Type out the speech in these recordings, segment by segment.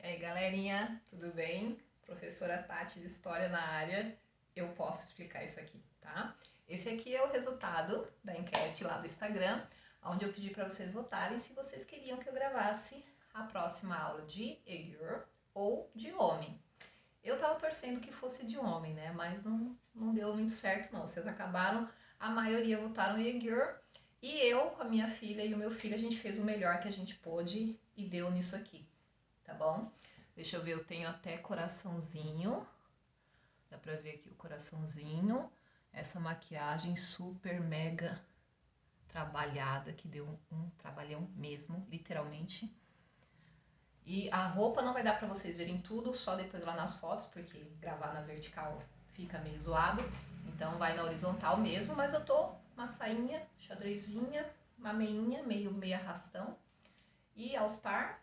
E aí, galerinha, tudo bem? Professora Tati de História na área. Eu posso explicar isso aqui, tá? Esse aqui é o resultado da enquete lá do Instagram, onde eu pedi para vocês votarem se vocês queriam que eu gravasse a próxima aula de Egür ou de homem. Eu tava torcendo que fosse de homem, né? Mas não deu muito certo, não. Vocês acabaram, a maioria votaram em Egür. E eu, com a minha filha e o meu filho, a gente fez o melhor que a gente pôde e deu nisso aqui, tá bom? Deixa eu ver, eu tenho até coraçãozinho. Dá pra ver aqui o coraçãozinho. Essa maquiagem super mega trabalhada, que deu um trabalhão mesmo, literalmente. E a roupa não vai dar pra vocês verem tudo, só depois lá nas fotos, porque gravar na vertical fica meio zoado. Então vai na horizontal mesmo, mas eu tô uma sainha, xadrezinha, uma meinha, meio arrastão e All Star.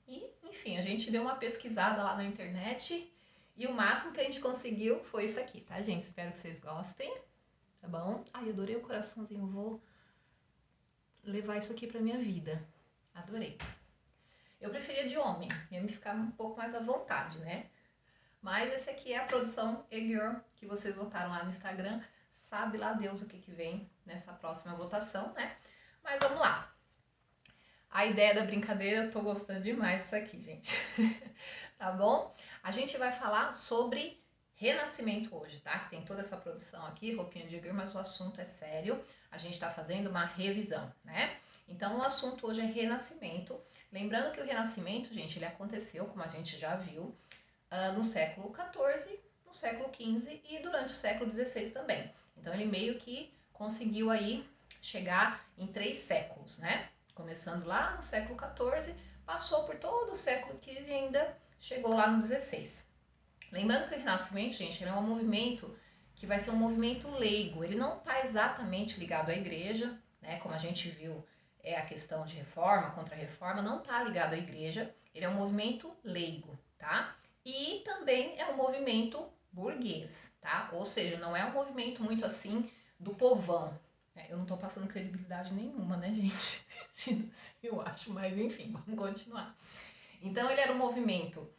E, enfim, a gente deu uma pesquisada lá na internet e o máximo que a gente conseguiu foi isso aqui, tá, gente? Espero que vocês gostem, tá bom? Ai, adorei o coraçãozinho, vou levar isso aqui pra minha vida. Adorei. Eu preferia de homem, ia me ficar um pouco mais à vontade, né? Mas esse aqui é a produção Egür que vocês votaram lá no Instagram. Sabe lá Deus o que vem nessa próxima votação, né? Mas vamos lá. A ideia da brincadeira, eu tô gostando demais disso aqui, gente. Tá bom? A gente vai falar sobre Renascimento hoje, tá? Que tem toda essa produção aqui, roupinha de Egür, mas o assunto é sério. A gente tá fazendo uma revisão, né? Então, o assunto hoje é Renascimento. Lembrando que o Renascimento, gente, ele aconteceu, como a gente já viu, no século XIV, no século XV e durante o século XVI também. Então, ele meio que conseguiu aí chegar em 3 séculos, né? Começando lá no século XIV, passou por todo o século XV e ainda chegou lá no XVI. Lembrando que o Renascimento, gente, ele é um movimento que vai ser um movimento leigo. Ele não está exatamente ligado à igreja, né? Como a gente viu, é a questão de reforma, contra-reforma, não está ligado à igreja. Ele é um movimento leigo, tá? E também é um movimento burguês, tá? Ou seja, não é um movimento muito assim do povão. Eu não tô passando credibilidade nenhuma, né, gente? Eu acho, mas enfim, vamos continuar. Então, ele era um movimento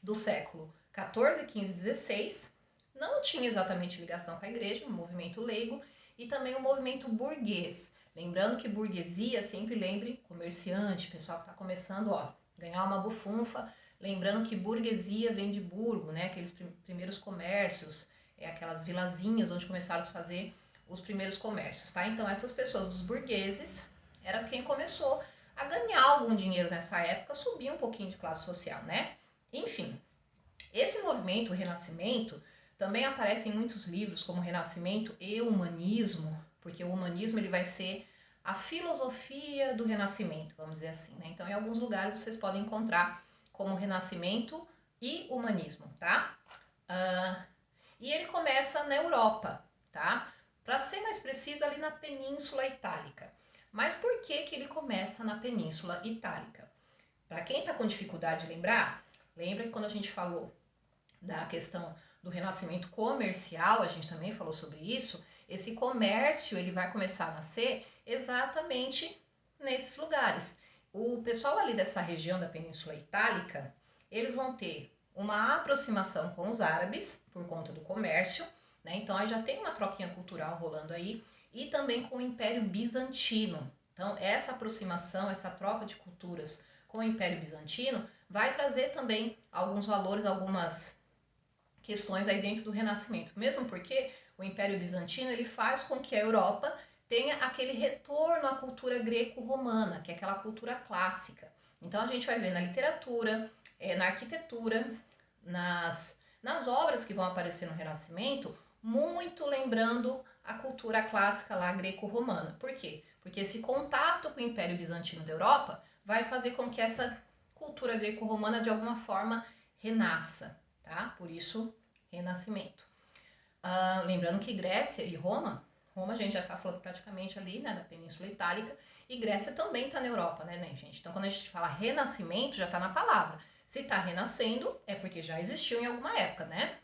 do século 14, 15, 16, não tinha exatamente ligação com a igreja, um movimento leigo, e também um movimento burguês. Lembrando que burguesia, sempre lembre, comerciante, pessoal que está começando, ó, ganhar uma bufunfa. Lembrando que burguesia vem de burgo, né? Aqueles primeiros comércios, aquelas vilazinhas onde começaram a se fazer os primeiros comércios, tá? Então essas pessoas, os burgueses, era quem começou a ganhar algum dinheiro nessa época, subir um pouquinho de classe social, né? Enfim, esse movimento, o Renascimento, também aparece em muitos livros como Renascimento e Humanismo, porque o humanismo ele vai ser a filosofia do Renascimento, vamos dizer assim, né? Então, em alguns lugares vocês podem encontrar como Renascimento e Humanismo, tá? E ele começa na Europa, tá? Para ser mais preciso, ali na Península Itálica. Mas por que ele começa na Península Itálica? Para quem está com dificuldade de lembra que quando a gente falou da questão do renascimento comercial, a gente também falou sobre isso, esse comércio ele vai começar a nascer exatamente nesses lugares. O pessoal ali dessa região da Península Itálica, eles vão ter uma aproximação com os árabes por conta do comércio, né? Então aí já tem uma troquinha cultural rolando aí, e também com o Império Bizantino. Então essa aproximação, essa troca de culturas com o Império Bizantino vai trazer também alguns valores, algumas questões aí dentro do Renascimento. Mesmo porque o Império Bizantino ele faz com que a Europa tenha aquele retorno à cultura greco-romana, que é aquela cultura clássica. Então a gente vai ver na literatura, na arquitetura, nas obras que vão aparecer no Renascimento, muito lembrando a cultura clássica lá greco-romana. Por quê? Porque esse contato com o Império Bizantino da Europa vai fazer com que essa cultura greco-romana de alguma forma renasça, tá? Por isso, Renascimento. Lembrando que Grécia e Roma a gente já está falando praticamente ali, né, da Península Itálica, e Grécia também está na Europa, né, gente? Então, quando a gente fala renascimento, já está na palavra. Se está renascendo, é porque já existiu em alguma época, né?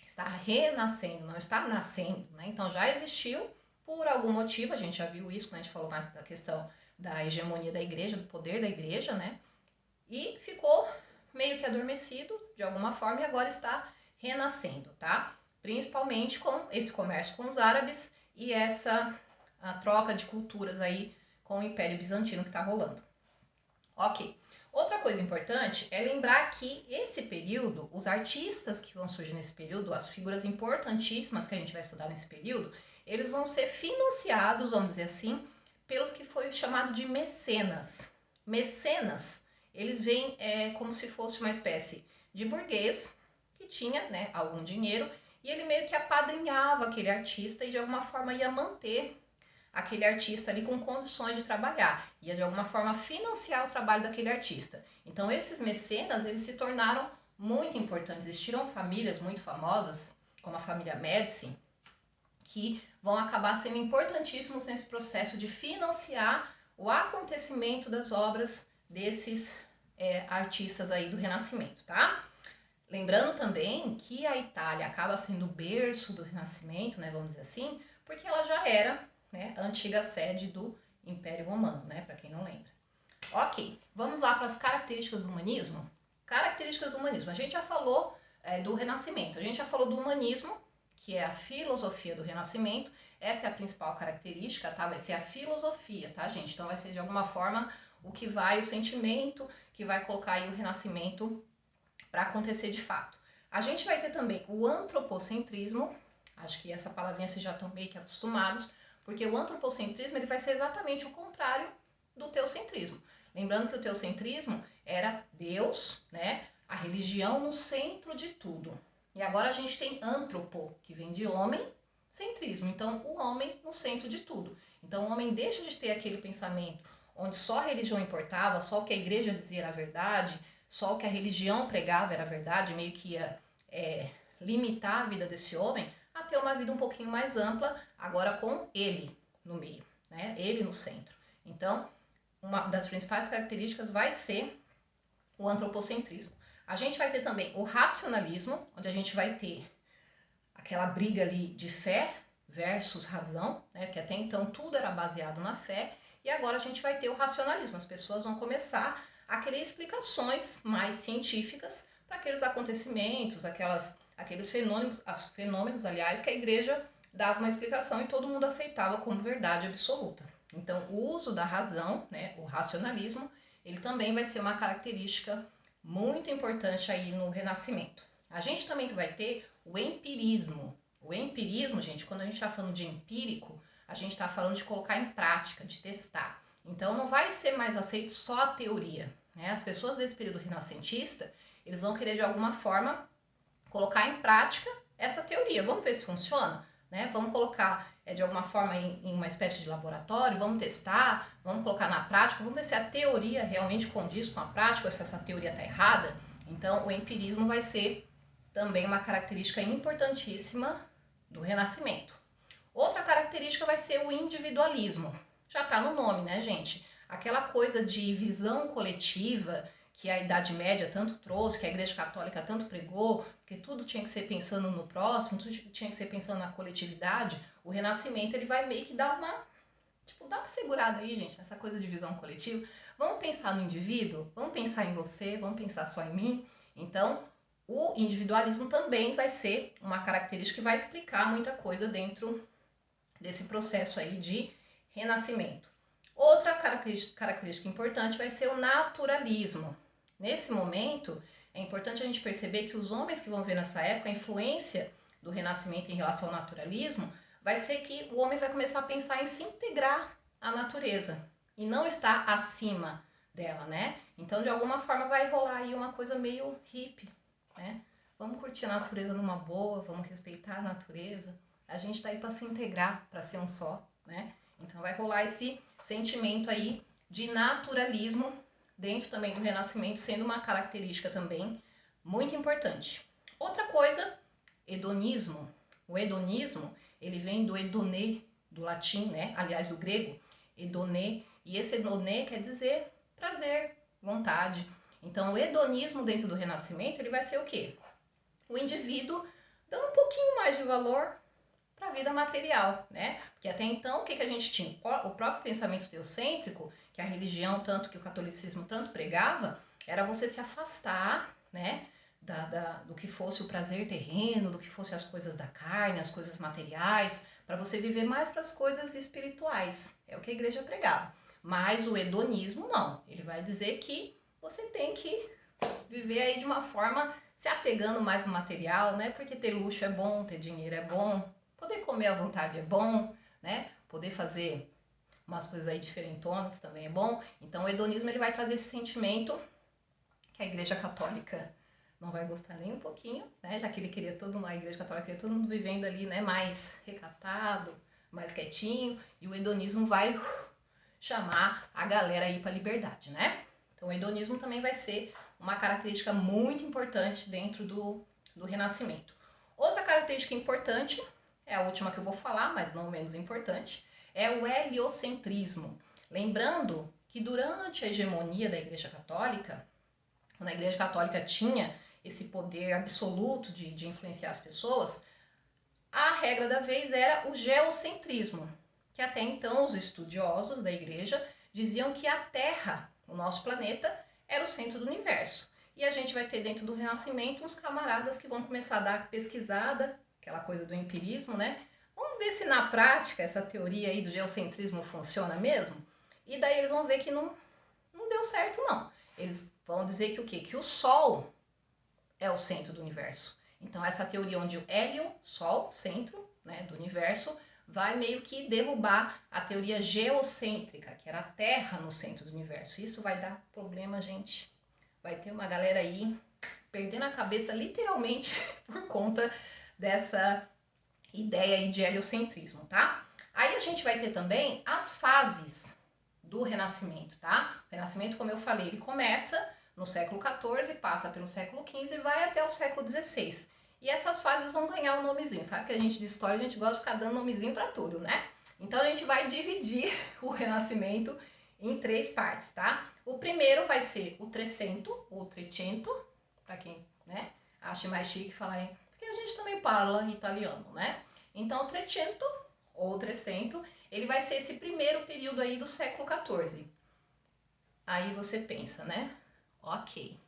Está renascendo, não está nascendo, né? Então, já existiu por algum motivo, a gente já viu isso quando a gente falou mais da questão da hegemonia da igreja, do poder da igreja, né? E ficou meio que adormecido de alguma forma e agora está renascendo, tá? Principalmente com esse comércio com os árabes e a troca de culturas aí com o Império Bizantino que está rolando. Ok. Outra coisa importante é lembrar que esse período, os artistas que vão surgir nesse período, as figuras importantíssimas que a gente vai estudar nesse período, eles vão ser financiados, vamos dizer assim, pelo que foi chamado de mecenas. Mecenas, eles vêm como se fosse uma espécie de burguês que tinha, né, algum dinheiro e ele meio que apadrinhava aquele artista e de alguma forma ia manter aquele artista ali com condições de trabalhar, ia de alguma forma financiar o trabalho daquele artista. Então esses mecenas, eles se tornaram muito importantes, existiram famílias muito famosas, como a família Médici, que vão acabar sendo importantíssimos nesse processo de financiar o acontecimento das obras desses artistas aí do Renascimento, tá? Lembrando também que a Itália acaba sendo o berço do Renascimento, né, vamos dizer assim, porque ela já era, né, a antiga sede do Império Romano, né, para quem não lembra. Ok, vamos lá para as características do humanismo. Características do humanismo. A gente já falou do Renascimento, a gente já falou do humanismo, que é a filosofia do Renascimento. Essa é a principal característica, tá? Vai ser a filosofia, tá, gente? Então vai ser de alguma forma o que vai, o sentimento que vai colocar aí o Renascimento para acontecer de fato. A gente vai ter também o antropocentrismo, acho que essa palavrinha vocês já estão meio que acostumados, porque o antropocentrismo ele vai ser exatamente o contrário do teocentrismo. Lembrando que o teocentrismo era Deus, né, a religião no centro de tudo. E agora a gente tem antropo, que vem de homem, centrismo. Então, o homem no centro de tudo. Então, o homem deixa de ter aquele pensamento onde só a religião importava, só o que a igreja dizia era verdade, só o que a religião pregava era verdade, meio que ia limitar a vida desse homem a ter uma vida um pouquinho mais ampla, agora com ele no meio, né? Ele no centro. Então, uma das principais características vai ser o antropocentrismo. A gente vai ter também o racionalismo, onde a gente vai ter aquela briga ali de fé versus razão, né? Que até então tudo era baseado na fé, e agora a gente vai ter o racionalismo. As pessoas vão começar a querer explicações mais científicas para aqueles acontecimentos, aqueles fenômenos, aliás, que a igreja dava uma explicação e todo mundo aceitava como verdade absoluta. Então, o uso da razão, né, o racionalismo, ele também vai ser uma característica muito importante aí no Renascimento. A gente também vai ter o empirismo. O empirismo, gente, quando a gente está falando de empírico, a gente está falando de colocar em prática, de testar. Então, não vai ser mais aceito só a teoria, né? As pessoas desse período renascentista, eles vão querer de alguma forma colocar em prática essa teoria. Vamos ver se funciona, né? Vamos colocar de alguma forma em uma espécie de laboratório, vamos testar, vamos colocar na prática, vamos ver se a teoria realmente condiz com a prática ou se essa teoria está errada. Então, o empirismo vai ser também uma característica importantíssima do Renascimento. Outra característica vai ser o individualismo. Já está no nome, né, gente? Aquela coisa de visão coletiva que a Idade Média tanto trouxe, que a Igreja Católica tanto pregou, porque tudo tinha que ser pensando no próximo, tudo tinha que ser pensando na coletividade. O Renascimento ele vai meio que dar uma segurada aí, gente, nessa coisa de visão coletiva. Vamos pensar no indivíduo, vamos pensar em você, vamos pensar só em mim. Então, o individualismo também vai ser uma característica que vai explicar muita coisa dentro desse processo aí de renascimento. Outra característica importante vai ser o naturalismo. Nesse momento, é importante a gente perceber que os homens que vão ver nessa época a influência do Renascimento em relação ao naturalismo vai ser que o homem vai começar a pensar em se integrar à natureza e não estar acima dela, né? Então, de alguma forma, vai rolar aí uma coisa meio hippie, né? Vamos curtir a natureza numa boa, vamos respeitar a natureza. A gente tá aí para se integrar, para ser um só, né? Então, vai rolar esse sentimento aí de naturalismo dentro também do Renascimento, sendo uma característica também muito importante. Outra coisa, hedonismo. O hedonismo, ele vem do hedonê, do latim, né? Aliás, do grego, hedonê. E esse hedonê quer dizer prazer, vontade. Então, o hedonismo dentro do Renascimento, ele vai ser o quê? O indivíduo dando um pouquinho mais de valor para a vida material, né? Porque até então, o que a gente tinha? O próprio pensamento teocêntrico, que a religião, tanto que o catolicismo tanto pregava, era você se afastar, né, do que fosse o prazer terreno, do que fosse as coisas da carne, as coisas materiais, para você viver mais para as coisas espirituais. É o que a igreja pregava. Mas o hedonismo não. Ele vai dizer que você tem que viver aí de uma forma se apegando mais no material, né? Porque ter luxo é bom, ter dinheiro é bom, poder comer à vontade é bom, né? Poder fazer umas coisas aí diferentonas também é bom. Então o hedonismo ele vai trazer esse sentimento que a Igreja Católica não vai gostar nem um pouquinho, né? Já que ele queria a Igreja Católica queria todo mundo vivendo ali, né? Mais recatado, mais quietinho, e o hedonismo vai chamar a galera aí para a liberdade, né? Então o hedonismo também vai ser uma característica muito importante dentro do Renascimento. Outra característica importante, é a última que eu vou falar, mas não menos importante, é o heliocentrismo. Lembrando que durante a hegemonia da Igreja Católica, quando a Igreja Católica tinha esse poder absoluto de influenciar as pessoas, a regra da vez era o geocentrismo, que até então os estudiosos da Igreja diziam que a Terra, o nosso planeta, era o centro do universo. E a gente vai ter dentro do Renascimento uns camaradas que vão começar a dar pesquisada, aquela coisa do empirismo, né? Vamos ver se na prática essa teoria aí do geocentrismo funciona mesmo. E daí eles vão ver que não deu certo, não. Eles vão dizer que o quê? Que o Sol é o centro do universo. Então essa teoria onde o hélio, Sol, centro, né, do universo, vai meio que derrubar a teoria geocêntrica, que era a Terra no centro do universo. Isso vai dar problema, gente. Vai ter uma galera aí perdendo a cabeça literalmente por conta dessa ideia aí de heliocentrismo, tá? Aí a gente vai ter também as fases do Renascimento, tá? O Renascimento, como eu falei, ele começa no século XIV, passa pelo século XV e vai até o século XVI. E essas fases vão ganhar um nomezinho, sabe que a gente de história, a gente gosta de ficar dando nomezinho para tudo, né? Então a gente vai dividir o Renascimento em 3 partes, tá? O primeiro vai ser o Trecento, ou Trecento, para quem, né, acha mais chique falar em... Porque a gente também fala italiano, né? Então o Trecento, ou Trecento, ele vai ser esse primeiro período aí do século XIV. Aí você pensa, né? Ok,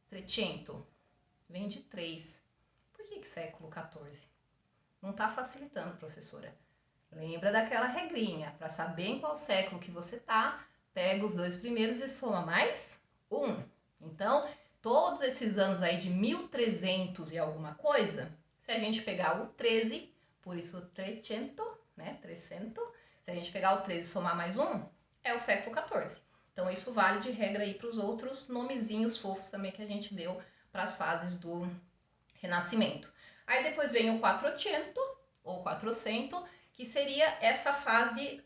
Trecento vem de 3. Por que século XIV? Não está facilitando, professora. Lembra daquela regrinha, para saber em qual século que você tá, pega os 2 primeiros e soma mais 1. Então, todos esses anos aí de 1300 e alguma coisa, se a gente pegar o 13, por isso 300, né, 300, se a gente pegar o 13 e somar mais 1, é o século XIV. Então, isso vale de regra aí para os outros nomezinhos fofos também que a gente deu para as fases do Renascimento. Aí depois vem o 400, ou 400, que seria essa fase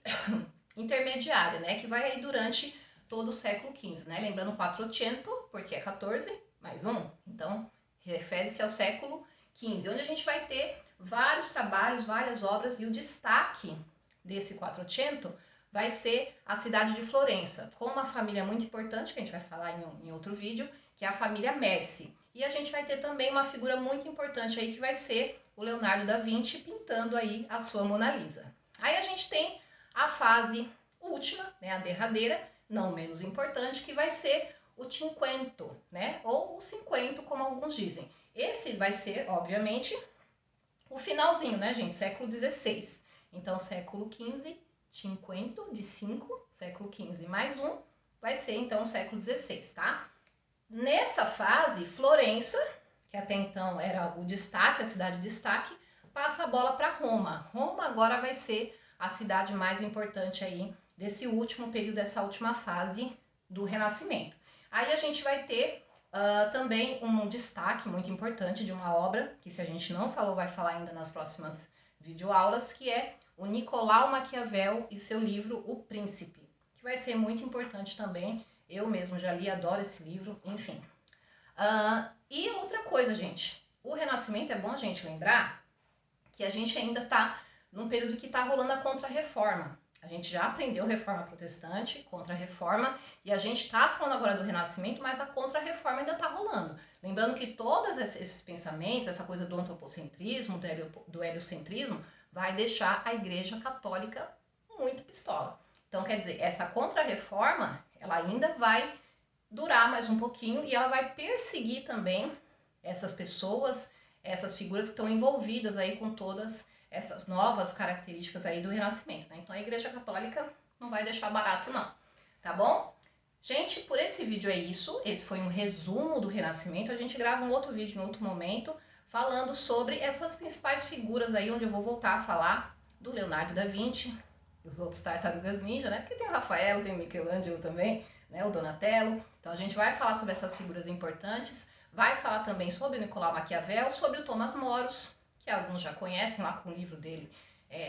intermediária, né? Que vai aí durante todo o século XV, né? Lembrando 400, porque é 14 mais 1. Então, refere-se ao século XV, onde a gente vai ter vários trabalhos, várias obras, e o destaque desse 400 vai ser a cidade de Florença, com uma família muito importante, que a gente vai falar em outro vídeo, que é a família Médici. E a gente vai ter também uma figura muito importante aí, que vai ser o Leonardo da Vinci pintando aí a sua Mona Lisa. Aí a gente tem a fase última, né, a derradeira, não menos importante, que vai ser o Cinquento, né, ou o 50, como alguns dizem. Esse vai ser, obviamente, o finalzinho, né, gente, século XVI. Então, século XV, 50 de 5, século XV mais 1, vai ser então o século XVI, tá? Nessa fase, Florença, que até então era o destaque, a cidade de destaque, passa a bola para Roma. Roma agora vai ser a cidade mais importante aí desse último período, dessa última fase do Renascimento. Aí a gente vai ter também um destaque muito importante de uma obra, que se a gente não falou, vai falar ainda nas próximas videoaulas, que é o Nicolau Maquiavel e seu livro O Príncipe, que vai ser muito importante também. Eu mesmo já li, adoro esse livro, enfim. E outra coisa, gente, o Renascimento, é bom a gente lembrar que a gente ainda está num período que está rolando a Contra-Reforma. A gente já aprendeu Reforma Protestante, Contra-Reforma, e a gente está falando agora do Renascimento, mas a Contra-Reforma ainda está rolando. Lembrando que todos esses pensamentos, essa coisa do antropocentrismo, do heliocentrismo, vai deixar a Igreja Católica muito pistola. Então, quer dizer, essa Contra-Reforma, ela ainda vai durar mais um pouquinho e ela vai perseguir também essas pessoas, essas figuras que estão envolvidas aí com todas essas novas características aí do Renascimento, né? Então a Igreja Católica não vai deixar barato não, tá bom? Gente, por esse vídeo é isso. Esse foi um resumo do Renascimento. A gente grava um outro vídeo em outro momento falando sobre essas principais figuras aí, onde eu vou voltar a falar do Leonardo da Vinci, os outros tartarugas ninja, né? Porque tem o Rafael, tem o Michelangelo também, né? O Donatello. Então a gente vai falar sobre essas figuras importantes. Vai falar também sobre o Nicolau Maquiavel, sobre o Thomas Moros, que alguns já conhecem lá com o livro dele,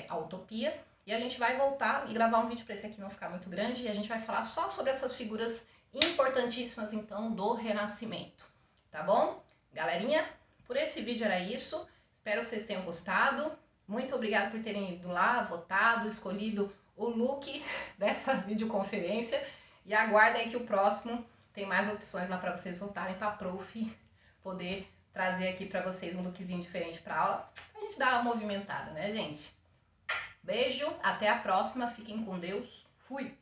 A Utopia. E a gente vai voltar e gravar um vídeo para esse aqui não ficar muito grande. E a gente vai falar só sobre essas figuras importantíssimas, então, do Renascimento. Tá bom? Galerinha, por esse vídeo era isso. Espero que vocês tenham gostado. Muito obrigada por terem ido lá, votado, escolhido o look dessa videoconferência. E aguardem aí que o próximo tem mais opções lá para vocês votarem, para a prof poder trazer aqui para vocês um lookzinho diferente para aula. A gente dá uma movimentada, né, gente? Beijo, até a próxima. Fiquem com Deus. Fui!